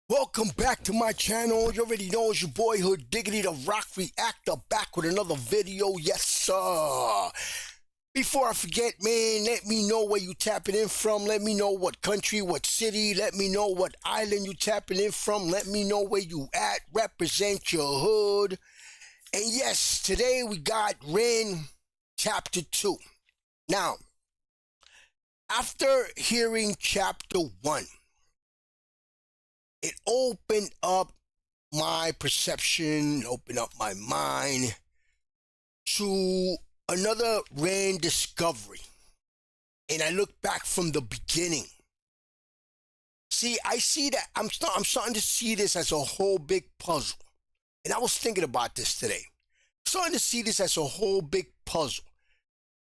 Welcome back to my channel. You already know it's your boyhood Diggity the Rock Reactor back with another video. Yes, sir. Before I forget, man, let me know where you tapping in from. Let me know what country, what city. Let me know what island you tapping in from. Let me know where you at. Represent your hood. And yes, today we got Ren Chapter 2. Now, after hearing Chapter 1, it opened up my perception, opened up my mind to another Rand discovery. And I look back from the beginning. See, I see that I'm starting to see this as a whole big puzzle. And I was thinking about this today. Starting to see this as a whole big puzzle.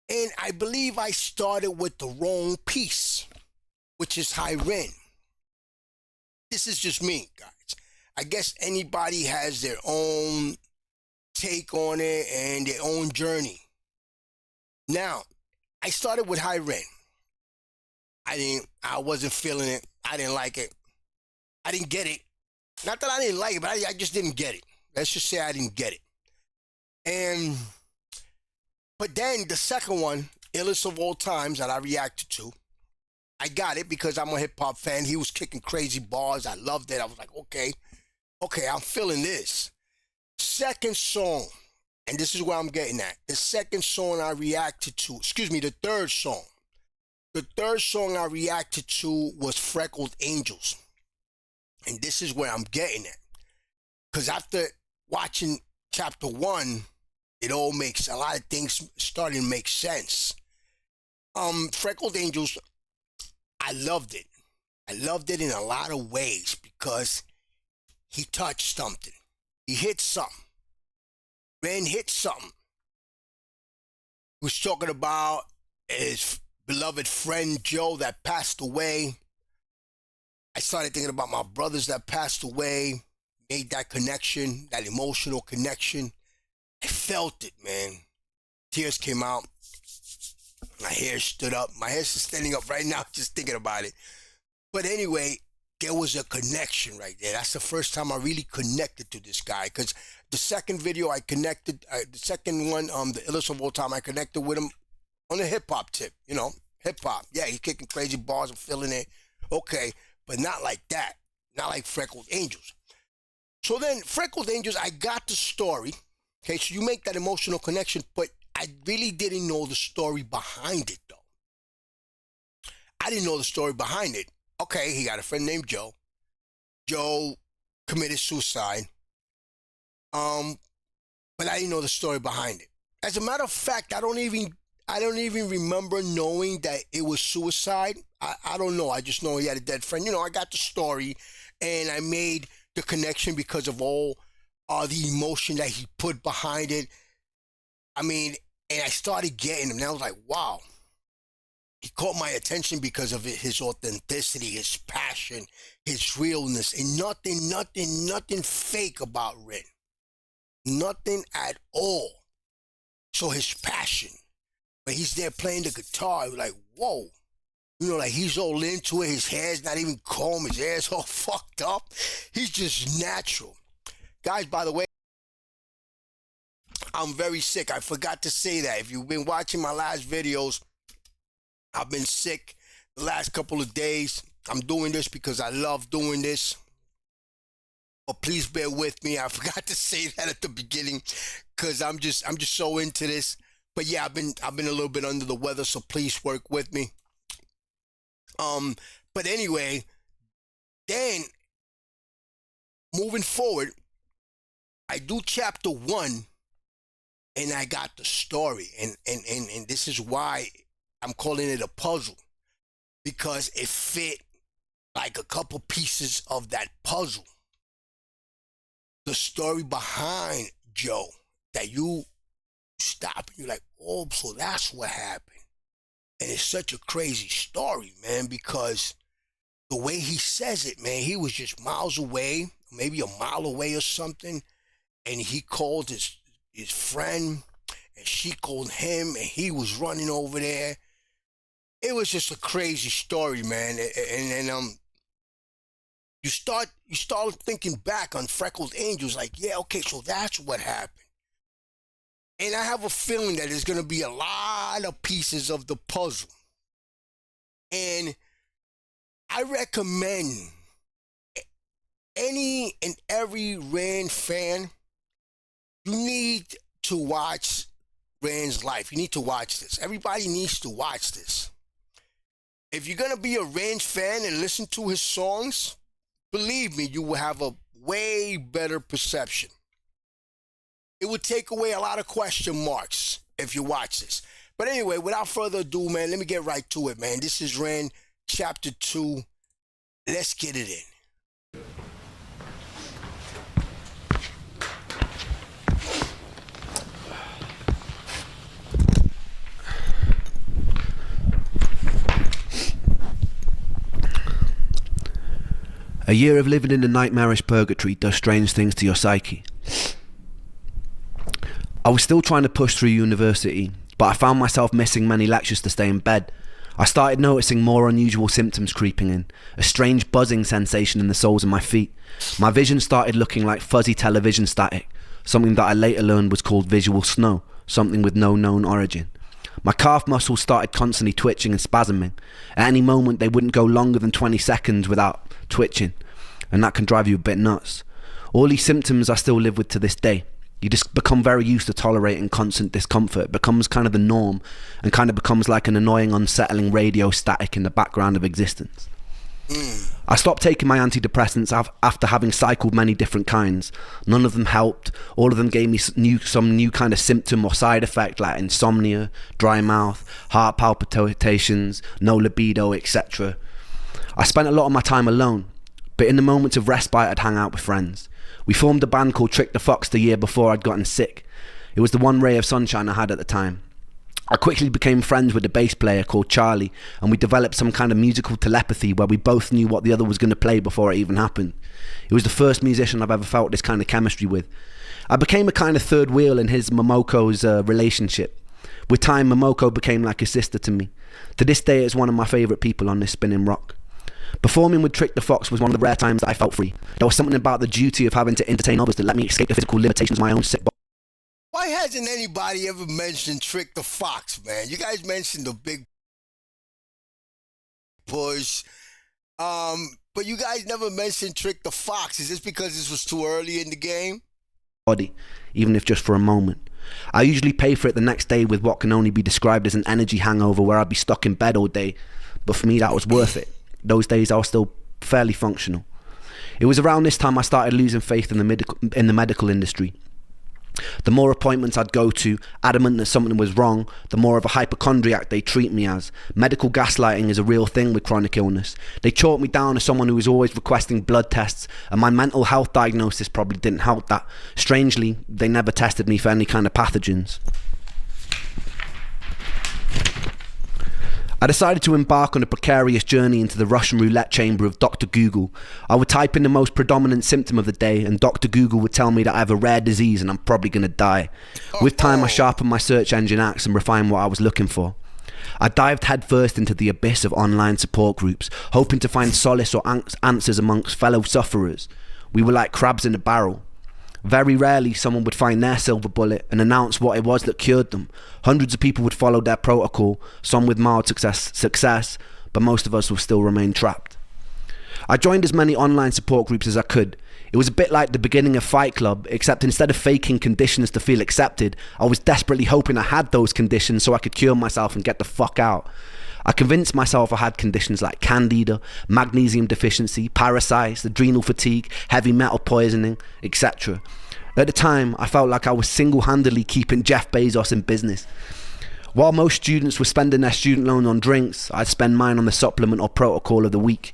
And I believe I started with the wrong piece, which is Hyren. This is just me, guys. I guess anybody has their own take on it and their own journey. Now, I started with Hyren. I wasn't feeling it. I didn't like it. I didn't get it. Not that I didn't like it, but I just didn't get it. Let's just say I didn't get it. And, but then the second one, illest of all times that I reacted to, I got it because I'm a hip hop fan. He was kicking crazy bars. I loved it. I was like, okay, I'm feeling this. Second song, and this is where I'm getting at. The second song I reacted to, the third song. The third song I reacted to was Freckled Angels. And this is where I'm getting at. Because after watching chapter 1, it all makes, a lot of things starting to make sense. Freckled Angels, I loved it. I loved it in a lot of ways because he touched something. He hit something. Ren hit something. He was talking about his beloved friend Joe that passed away. I started thinking about my brothers that passed away, made that connection, that emotional connection. I felt it, man. Tears came out. My hair stood up. My hair's standing up right now just thinking about it. But anyway, there was a connection right there. That's the first time I really connected to this guy. Because the second video I connected, the second one, the illest of all time, I connected with him on a hip hop tip. You know, hip hop. Yeah, he's kicking crazy bars. I'm feeling it. Okay, but not like that. Not like Freckled Angels. So then, Freckled Angels, I got the story. Okay, so you make that emotional connection, but I really didn't know the story behind it, though. I didn't know the story behind it. Okay, he got a friend named Joe. Joe committed suicide. Um, but I didn't know the story behind it. As a matter of fact, I don't even remember knowing that it was suicide. I don't know. I just know he had a dead friend. You know, I got the story, and I made the connection because of all the emotion that he put behind it. I mean, and I started getting him, and I was like, wow. He caught my attention because of his authenticity, his passion, his realness, and nothing fake about Ren. Nothing at all. So his passion, when he's there playing the guitar, you're like, whoa. You know, like he's all into it. His hair's not even combed. His hair's all fucked up. He's just natural. Guys, by the way, I'm very sick. I forgot to say that. If you've been watching my last videos, I've been sick the last couple of days. I'm doing this because I love doing this. But please bear with me. I forgot to say that at the beginning because I'm just so into this. But yeah, I've been a little bit under the weather, so please work with me. But anyway, then moving forward, I do chapter 1 and I got the story. And this is why I'm calling it a puzzle. Because it fit like a couple pieces of that puzzle. The story behind Joe that you stop and you're like, oh, so that's what happened. And it's such a crazy story, man, because the way he says it, man, he was just miles away, maybe a mile away or something, and he called his friend, and she called him, and he was running over there. It was just a crazy story, man, and you start thinking back on Freckled Angels, like, yeah, okay, so that's what happened. And I have a feeling that there's gonna be a lot of pieces of the puzzle. And I recommend any and every Rand fan, you need to watch Rand's life. You need to watch this. Everybody needs to watch this. If you're gonna be a Rand fan and listen to his songs, believe me, you will have a way better perception. It would take away a lot of question marks if you watch this. But anyway, without further ado, man, let me get right to it, man. This is Rand Chapter 2. Let's get it in. A year of living in a nightmarish purgatory does strange things to your psyche. I was still trying to push through university, but I found myself missing many lectures to stay in bed. I started noticing more unusual symptoms creeping in, a strange buzzing sensation in the soles of my feet. My vision started looking like fuzzy television static, something that I later learned was called visual snow, something with no known origin. My calf muscles started constantly twitching and spasming. At any moment they wouldn't go longer than 20 seconds without twitching, and that can drive you a bit nuts. All these symptoms I still live with to this day. You just become very used to tolerating constant discomfort. It becomes kind of the norm and kind of becomes like an annoying, unsettling radio static in the background of existence. I stopped taking my antidepressants after having cycled many different kinds. None of them helped. All of them gave me some new kind of symptom or side effect, like insomnia, dry mouth, heart palpitations, no libido, etc. I spent a lot of my time alone, but in the moments of respite I'd hang out with friends. We formed a band called Trick the Fox the year before I'd gotten sick. It was the one ray of sunshine I had at the time. I quickly became friends with a bass player called Charlie, and we developed some kind of musical telepathy where we both knew what the other was going to play before it even happened. He was the first musician I've ever felt this kind of chemistry with. I became a kind of third wheel in his Momoko's relationship. With time, Momoko became like a sister to me. To this day, it's one of my favourite people on this spinning rock. Performing with Trick the Fox was one of the rare times that I felt free. There was something about the duty of having to entertain others that let me escape the physical limitations of my own sick body. Why hasn't anybody ever mentioned Trick the Fox, man? You guys mentioned the Big Push, but you guys never mentioned Trick the Fox. Is this because this was too early in the game? Body, even if just for a moment. I usually pay for it the next day with what can only be described as an energy hangover where I'd be stuck in bed all day, but for me that was worth it. Those days I was still fairly functional. It was around this time I started losing faith in the medical industry. The more appointments I'd go to, adamant that something was wrong, the more of a hypochondriac they treat me as. Medical gaslighting is a real thing with chronic illness. They chalk me down as someone who was always requesting blood tests, and my mental health diagnosis probably didn't help that. Strangely, they never tested me for any kind of pathogens. I decided to embark on a precarious journey into the Russian roulette chamber of Dr. Google. I would type in the most predominant symptom of the day, and Dr. Google would tell me that I have a rare disease and I'm probably going to die. With time, I sharpened my search engine axe and refined what I was looking for. I dived headfirst into the abyss of online support groups, hoping to find solace or answers amongst fellow sufferers. We were like crabs in a barrel. Very rarely someone would find their silver bullet and announce what it was that cured them. Hundreds of people would follow their protocol, some with mild success, but most of us will still remain trapped. I joined as many online support groups as I could. It was a bit like the beginning of Fight Club, except instead of faking conditions to feel accepted, I was desperately hoping I had those conditions so I could cure myself and get the fuck out. I convinced myself I had conditions like candida, magnesium deficiency, parasites, adrenal fatigue, heavy metal poisoning, etc. At the time, I felt like I was single-handedly keeping Jeff Bezos in business. While most students were spending their student loan on drinks, I'd spend mine on the supplement or protocol of the week.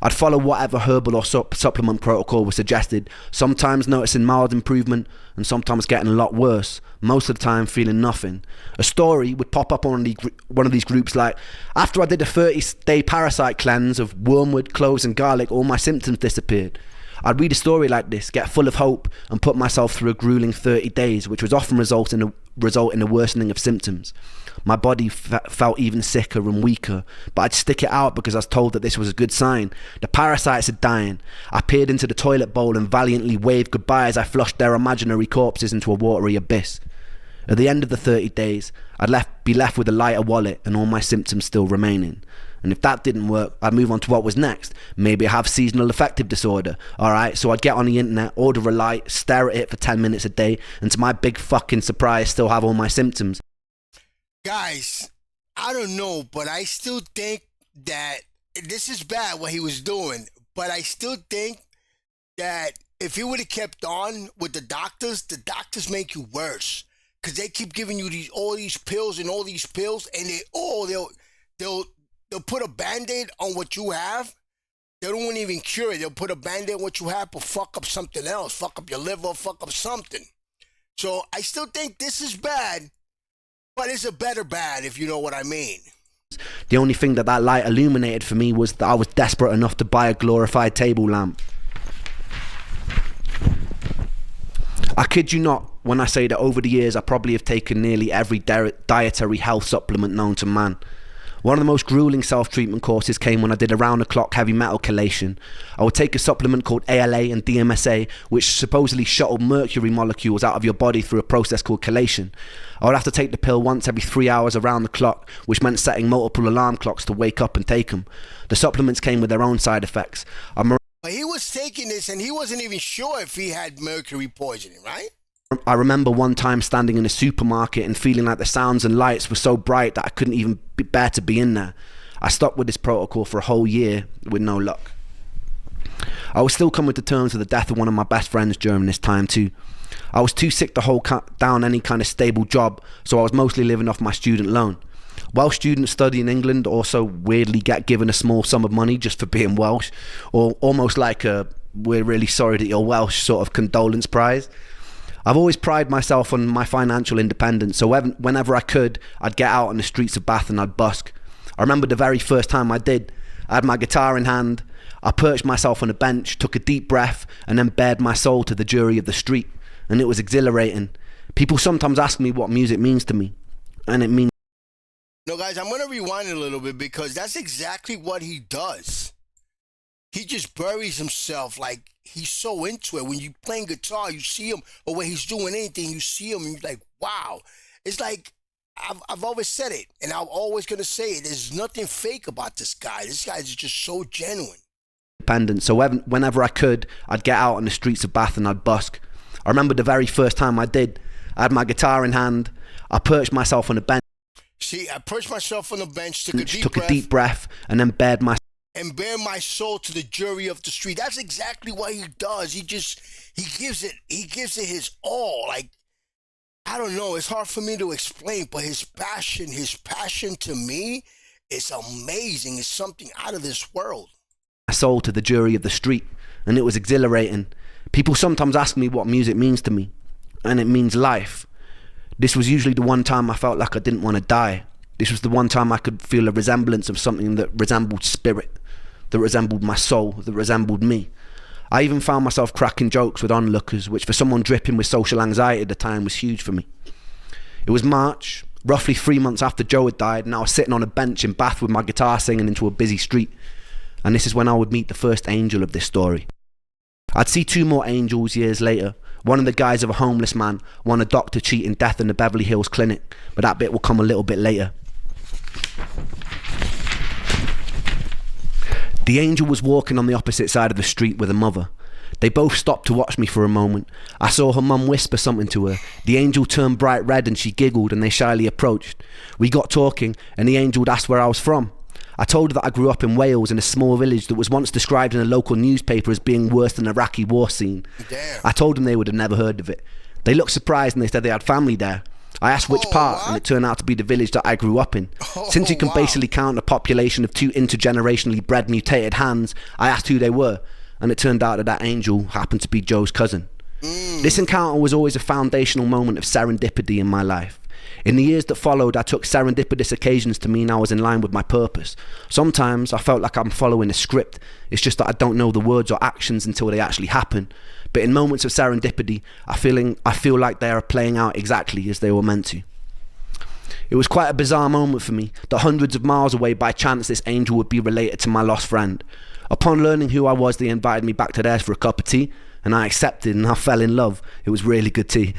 I'd follow whatever herbal or supplement protocol was suggested, sometimes noticing mild improvement and sometimes getting a lot worse, most of the time feeling nothing. A story would pop up on one of these groups like, after I did a 30-day parasite cleanse of wormwood, cloves and garlic, all my symptoms disappeared. I'd read a story like this, get full of hope and put myself through a grueling 30 days, which was often result in result in a worsening of symptoms. My body felt even sicker and weaker, but I'd stick it out because I was told that this was a good sign. The parasites are dying. I peered into the toilet bowl and valiantly waved goodbye as I flushed their imaginary corpses into a watery abyss. At the end of the 30 days, I'd be left with a lighter wallet and all my symptoms still remaining. And if that didn't work, I'd move on to what was next. Maybe I have seasonal affective disorder. Alright, so I'd get on the internet, order a light, stare at it for 10 minutes a day, and to my big fucking surprise, still have all my symptoms. Guys, I don't know, but I still think that this is bad what he was doing, but I still think that if he would have kept on with the doctors make you worse. Because they keep giving you all these pills, and they'll put a Band-Aid on what you have. They don't want to even cure it. They'll put a Band-Aid on what you have, but fuck up something else. Fuck up your liver, fuck up something. So I still think this is bad, but it's a better bad, if you know what I mean. The only thing that light illuminated for me was that I was desperate enough to buy a glorified table lamp. I kid you not when I say that over the years I probably have taken nearly every dietary health supplement known to man. One of the most grueling self-treatment courses came when I did a round-the-clock heavy metal chelation. I would take a supplement called ALA and DMSA, which supposedly shuttled mercury molecules out of your body through a process called chelation. I would have to take the pill once every 3 hours around the clock, which meant setting multiple alarm clocks to wake up and take them. The supplements came with their own side effects. But he was taking this and he wasn't even sure if he had mercury poisoning, right? I remember one time standing in a supermarket and feeling like the sounds and lights were so bright that I couldn't even bear to be in there. I stopped with this protocol for a whole year with no luck. I was still coming to terms with the death of one of my best friends during this time too. I was too sick to hold down any kind of stable job, so I was mostly living off my student loan. Welsh students study in England also weirdly get given a small sum of money just for being Welsh, or almost like a "we're really sorry that you're Welsh" sort of condolence prize. I've always prided myself on my financial independence, so whenever I could, I'd get out on the streets of Bath and I'd busk. I remember the very first time I did. I had my guitar in hand, I perched myself on a bench, took a deep breath, and then bared my soul to the jury of the street. And it was exhilarating. People sometimes ask me what music means to me, and it means... No, guys, I'm going to rewind it a little bit because that's exactly what he does. He just buries himself, like he's so into it. When you're playing guitar, you see him, or when he's doing anything, you see him and you're like, wow. It's like, I've always said it, and I'm always going to say it. There's nothing fake about this guy. This guy is just so genuine. So whenever I could, I'd get out on the streets of Bath and I'd busk. I remember the very first time I did. I had my guitar in hand, I perched myself on a bench. See, I perched myself on the bench, took a deep breath, and then bared my soul to the jury of the street. That's exactly what he does. He gives it his all. Like, I don't know, it's hard for me to explain, but his passion to me is amazing. It's something out of this world. My soul to the jury of the street, and it was exhilarating. People sometimes ask me what music means to me, and it means life. This was usually the one time I felt like I didn't want to die. This was the one time I could feel a resemblance of something that resembled spirit, that resembled my soul, that resembled me. I even found myself cracking jokes with onlookers, which for someone dripping with social anxiety at the time was huge for me. It was March, roughly 3 months after Joe had died, and I was sitting on a bench in Bath with my guitar singing into a busy street. And this is when I would meet the first angel of this story. I'd see 2 more angels years later, one in the guise of a homeless man, one a doctor cheating death in the Beverly Hills clinic, but that bit will come a little bit later. The angel was walking on the opposite side of the street with a mother. They both stopped to watch me for a moment. I saw her mum whisper something to her. The angel turned bright red and she giggled and they shyly approached. We got talking and the angel asked where I was from. I told her that I grew up in Wales in a small village that was once described in a local newspaper as being worse than an Iraqi war scene. Damn. I told them they would have never heard of it. They looked surprised and they said they had family there. I asked which part, and it turned out to be the village that I grew up in. Since you can basically count a population of 2 intergenerationally bred mutated hands, I asked who they were, and it turned out that angel happened to be Joe's cousin. This encounter was always a foundational moment of serendipity in my life. In the years that followed, I took serendipitous occasions to mean I was in line with my purpose. Sometimes I felt like I'm following a script. It's just that I don't know the words or actions until they actually happen. But in moments of serendipity, I feel like they are playing out exactly as they were meant to. It was quite a bizarre moment for me, that hundreds of miles away by chance this angel would be related to my lost friend. Upon learning who I was, they invited me back to theirs for a cup of tea, and I accepted and I fell in love. It was really good tea.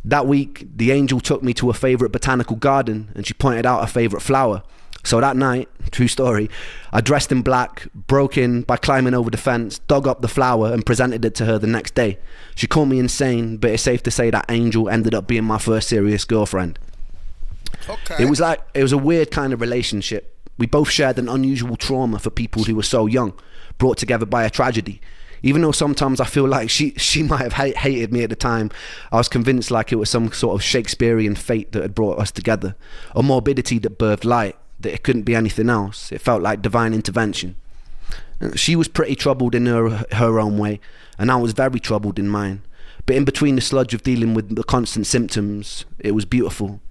That week, the angel took me to a favourite botanical garden and she pointed out a favourite flower. So that night, true story, I dressed in black, broke in by climbing over the fence, dug up the flower and presented it to her the next day. She called me insane, but it's safe to say that angel ended up being my first serious girlfriend. Okay. It was a weird kind of relationship. We both shared an unusual trauma for people who were so young, brought together by a tragedy. Even though sometimes I feel like she might have hated me at the time, I was convinced like it was some sort of Shakespearean fate that had brought us together. A morbidity that birthed light, that it couldn't be anything else. It felt like divine intervention. She was pretty troubled in her own way, and I was very troubled in mine. But in between the sludge of dealing with the constant symptoms, it was beautiful.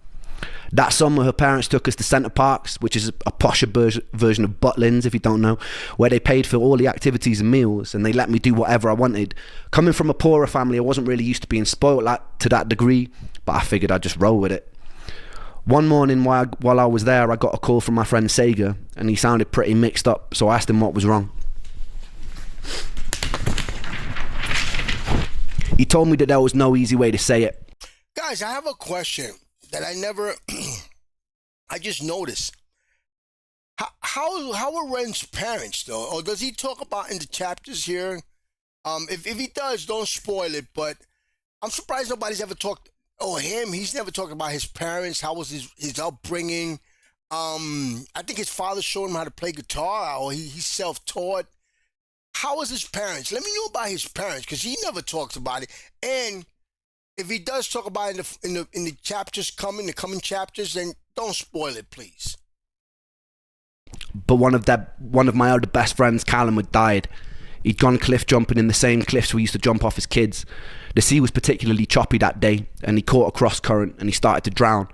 That summer, her parents took us to Centre Parks, which is a posher version of Butlins, if you don't know, where they paid for all the activities and meals, and they let me do whatever I wanted. Coming from a poorer family, I wasn't really used to being spoiled to that degree, but I figured I'd just roll with it. One morning while I was there, I got a call from my friend Sega, and he sounded pretty mixed up, so I asked him what was wrong. He told me that there was no easy way to say it. Guys, I have a question that I just noticed. How are Ren's parents though? Or does he talk about in the chapters here? If he does, don't spoil it, but I'm surprised nobody's ever talked, he's never talked about his parents, how was his upbringing. I think his father showed him how to play guitar, or he's self-taught. How was his parents? Let me know about his parents, because he never talks about it. And if he does talk about it in the chapters the coming chapters, then don't spoil it, please. But one of my other best friends, Callum, had died. He'd gone cliff jumping in the same cliffs we used to jump off as kids. The sea was particularly choppy that day, and he caught a cross current and he started to drown.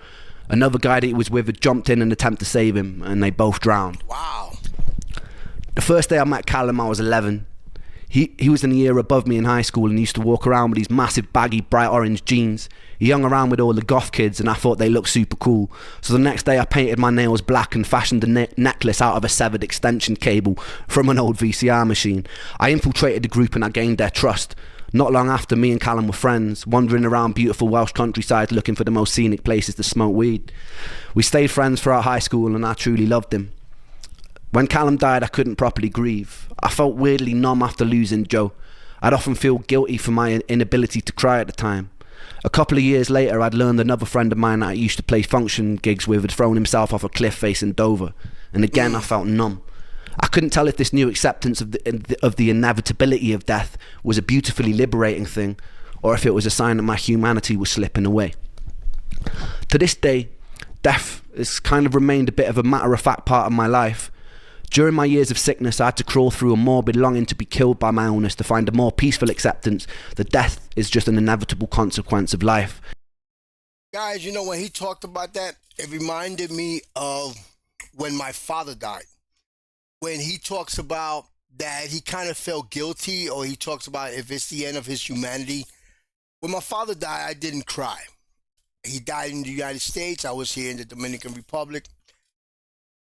Another guy that he was with had jumped in an attempt to save him, and they both drowned. Wow. The first day I met Callum, I was 11. He was in a year above me in high school and used to walk around with these massive baggy bright orange jeans. He hung around with all the goth kids and I thought they looked super cool. So the next day I painted my nails black and fashioned a necklace out of a severed extension cable from an old VCR machine. I infiltrated the group and I gained their trust. Not long after, me and Callum were friends, wandering around beautiful Welsh countryside looking for the most scenic places to smoke weed. We stayed friends throughout high school and I truly loved him. When Callum died, I couldn't properly grieve. I felt weirdly numb after losing Joe. I'd often feel guilty for my inability to cry at the time. A couple of years later, I'd learned another friend of mine that I used to play function gigs with had thrown himself off a cliff facing Dover. And again, I felt numb. I couldn't tell if this new acceptance of the inevitability of death was a beautifully liberating thing, or if it was a sign that my humanity was slipping away. To this day, death has kind of remained a bit of a matter-of-fact part of my life. During my years of sickness, I had to crawl through a morbid longing to be killed by my illness to find a more peaceful acceptance that death is just an inevitable consequence of life. Guys, when he talked about that, it reminded me of when my father died. When he talks about that he kind of felt guilty, or he talks about if it's the end of his humanity. When my father died, I didn't cry. He died in the United States. I was here in the Dominican Republic.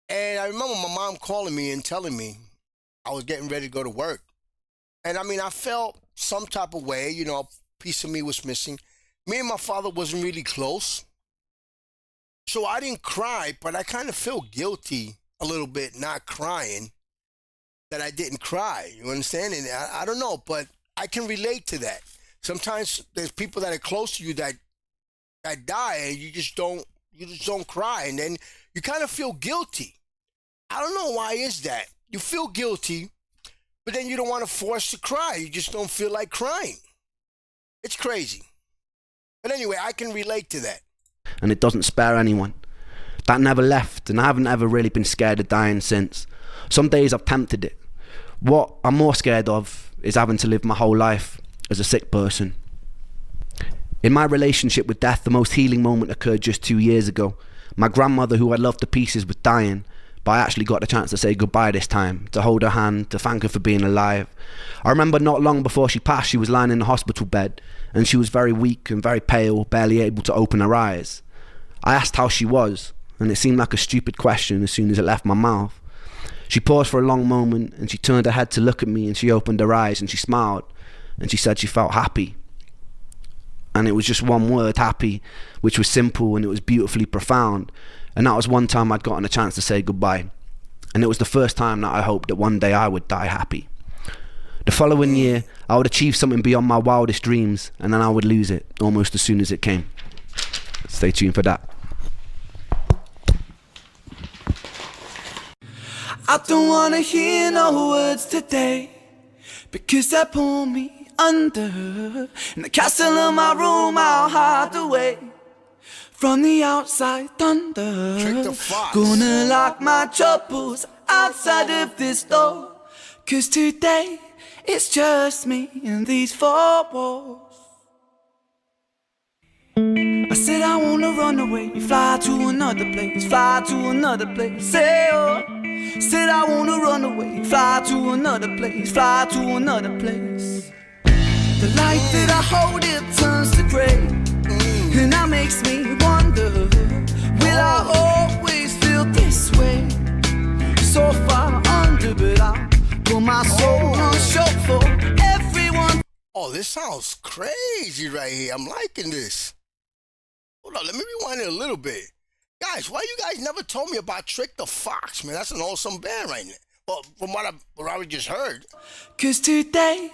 And I remember my mom calling me and telling me I was getting ready to go to work. And I felt some type of way, a piece of me was missing. Me and my father wasn't really close. So I didn't cry, but I kind of feel guilty a little bit not crying, that I didn't cry. You understand? And I don't know, but I can relate to that. Sometimes there's people that are close to you that die and you just don't cry. And then you kind of feel guilty. I don't know why is that. You feel guilty, but then you don't want to force to cry. You just don't feel like crying. It's crazy. But anyway, I can relate to that. And it doesn't spare anyone. That never left, and I haven't ever really been scared of dying since. Some days I've tempted it. What I'm more scared of is having to live my whole life as a sick person. In my relationship with death, the most healing moment occurred just 2 years ago. My grandmother, who I loved to pieces, was dying, but I actually got the chance to say goodbye this time, to hold her hand, to thank her for being alive. I remember not long before she passed, she was lying in the hospital bed, and she was very weak and very pale, barely able to open her eyes. I asked how she was, and it seemed like a stupid question as soon as it left my mouth. She paused for a long moment, and she turned her head to look at me, and she opened her eyes, and she smiled, and she said she felt happy. And it was just one word, happy, which was simple and it was beautifully profound. And that was one time I'd gotten a chance to say goodbye. And it was the first time that I hoped that one day I would die happy. The following year, I would achieve something beyond my wildest dreams, and then I would lose it almost as soon as it came. Stay tuned for that. I don't wanna hear no words today, because they pull me under. In the castle of my room I'll hide away from the outside thunder. Gonna lock my troubles outside of this door, 'cause today it's just me and these four walls. I said I wanna run away, fly to another place, fly to another place, say oh. Said I wanna run away, fly to another place, fly to another place. The light that I hold, it turns to grey, and that makes me wonder, will I always feel this way? So far under, but I put my soul on show for everyone. Oh, this sounds crazy right here. I'm liking this. Hold on, let me rewind it a little bit. Guys, why you guys never told me about Trick the Fox, man? That's an awesome band right now. Well, from what I just heard. 'Cause today,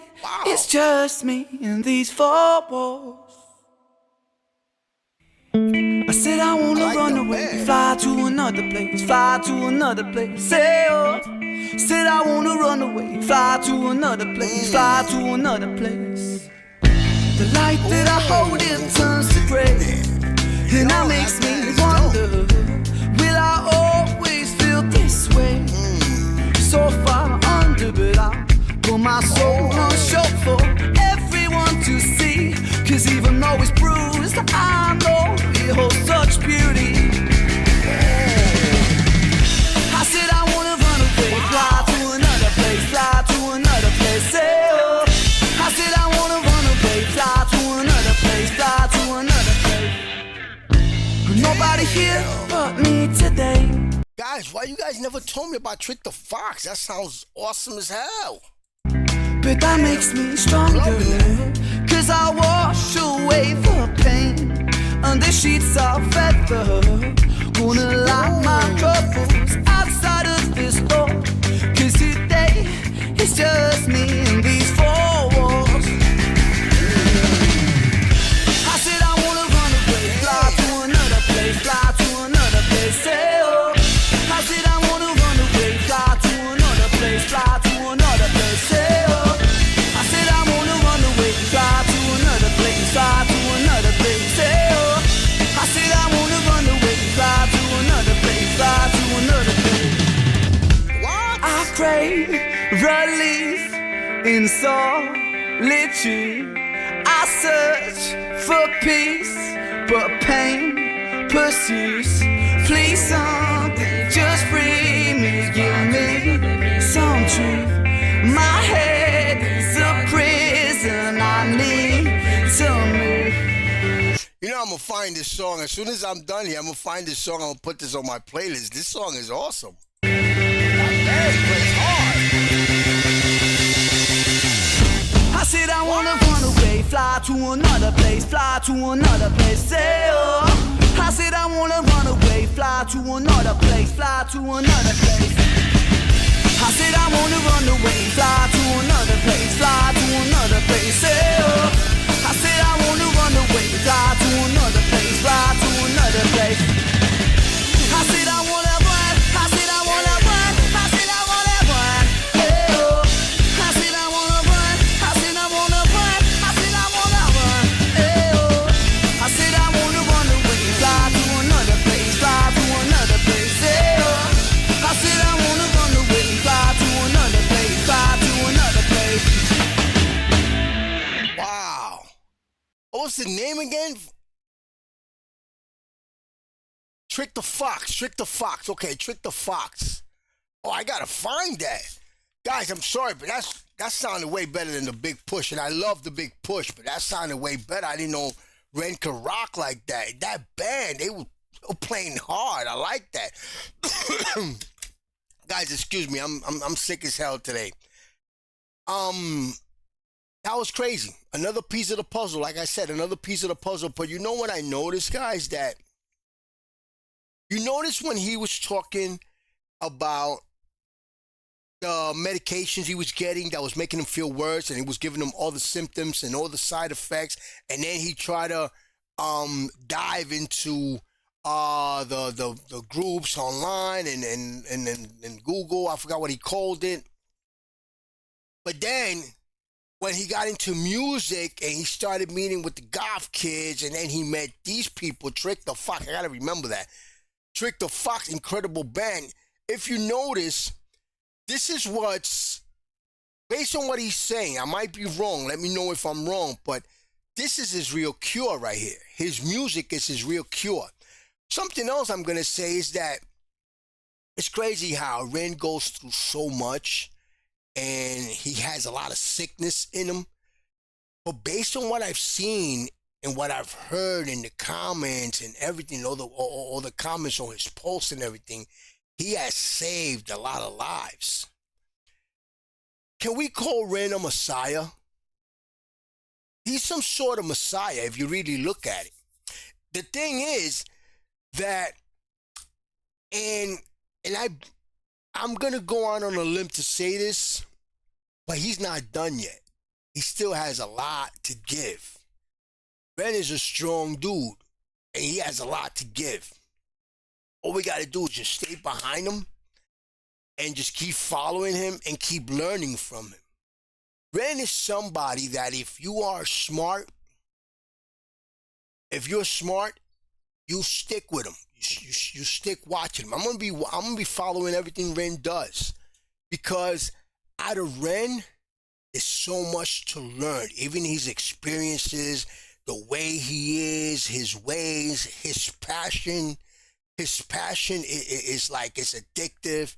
it's just me and these four walls. I said I wanna run away, fly to another place, fly to another place, say oh. Said I wanna run away, fly to another place, fly to another place. The light that I hold, it turns to grey, and that makes me wonder, will I always feel this way? So far under, but I put my soul on show for everyone to see. 'Cause even though it's bruised, I know it holds such beauty. I said I wanna run away, fly to another place, fly to another place, say oh. I said I wanna run away, fly to another place, fly to another place. Nobody here but me today. Guys, why you guys never told me about Trick the Fox? That sounds awesome as hell. But that makes me stronger, 'cause I wash away the pain under sheets of feather. Gonna lock my troubles outside of this door, 'cause today it's just me and these four walls. I said I wanna run away, fly to another place, fly to another place, say oh. I said I wanna run away, fly to another place, fly to another place, say oh. I said I wanna run away, fly to another place, fly to another place, say oh. I said I wanna run away, fly to another place, fly to another place. What? I crave relief in solitude. I search for peace, but pain pursues. Please something, just free me, give me some truth. My head is a prison, I need to move. You know I'm gonna find this song. As soon as I'm done here, I'm gonna find this song. I'm gonna put this on my playlist. This song is awesome. Not bad, but it's hard. I said I wanna run away, fly to another place, fly to another place, say oh. I said I wanna run away, fly to another place, fly to another place. I said I wanna run away, fly to another place, fly to another place, say oh. I said I wanna run away, fly to another place, fly to another place. I said I wanna run, I said I wanna run, I said I wanna run, hey oh. I said I wanna run, I said I wanna run, I said I wanna run, hey oh. I said I wanna run away, fly to another place, fly to another place, hey oh. I said I wanna run away, fly to another place, fly to another place. What was the name again? Trick the Fox. Trick the Fox. Okay, Trick the Fox. Oh, I gotta find that. Guys, I'm sorry, but that sounded way better than the Big Push, and I love the Big Push, but that sounded way better. I didn't know Ren could rock like that. That band, they were playing hard. I like that. Guys, excuse me. I'm sick as hell today. That was crazy. Another piece of the puzzle. Like I said, another piece of the puzzle. But you know what I noticed, guys? That you notice when he was talking about the medications he was getting that was making him feel worse, and he was giving him all the symptoms and all the side effects, and then he tried to dive into the groups online and Google. I forgot what he called it. But then when he got into music and he started meeting with the goth kids, and then he met these people, Trick the Fox. I gotta remember that. Trick the Fox, incredible band. If you notice, this is what's, based on what he's saying, I might be wrong. Let me know if I'm wrong, but this is his real cure right here. His music is his real cure. Something else I'm going to say is that it's crazy how Ren goes through so much and he has a lot of sickness in him. But based on what I've seen and what I've heard in the comments and everything, all the comments on his posts and everything, he has saved a lot of lives. Can we call Ren a messiah? He's some sort of messiah if you really look at it. The thing is that, and I'm gonna go on a limb to say this, but he's not done yet. He still has a lot to give. Ren is a strong dude, and he has a lot to give. All we got to do is just stay behind him and just keep following him and keep learning from him. Ren is somebody that if you are smart, you stick with him. You stick watching him. I'm gonna be following everything Ren does, because out of Ren is so much to learn. Even his experiences, the way he is, his ways, his passion. His passion is like, it's addictive.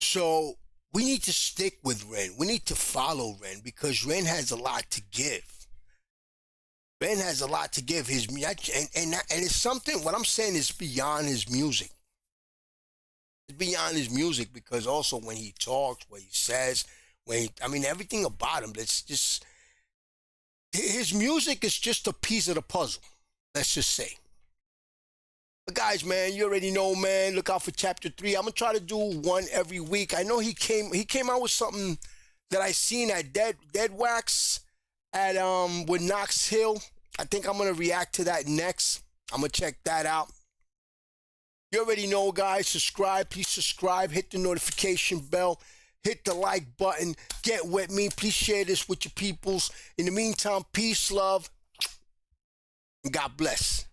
So we need to stick with Ren. We need to follow Ren, because Ren has a lot to give. Ren has a lot to give. And it's something, what I'm saying is beyond his music. It's beyond his music, because also when he talks, what he says, everything about him, it's just, his music is just a piece of the puzzle. Let's just say. But guys, man, you already know, man. Look out for Chapter 3. I'm gonna try to do one every week. I know he came out with something that I seen at Dead Wax at with Knox Hill. I think I'm gonna react to that next. I'm gonna check that out. You already know, guys. Subscribe. Please subscribe. Hit the notification bell. Hit the like button. Get with me. Please share this with your peoples. In the meantime, peace, love, and God bless.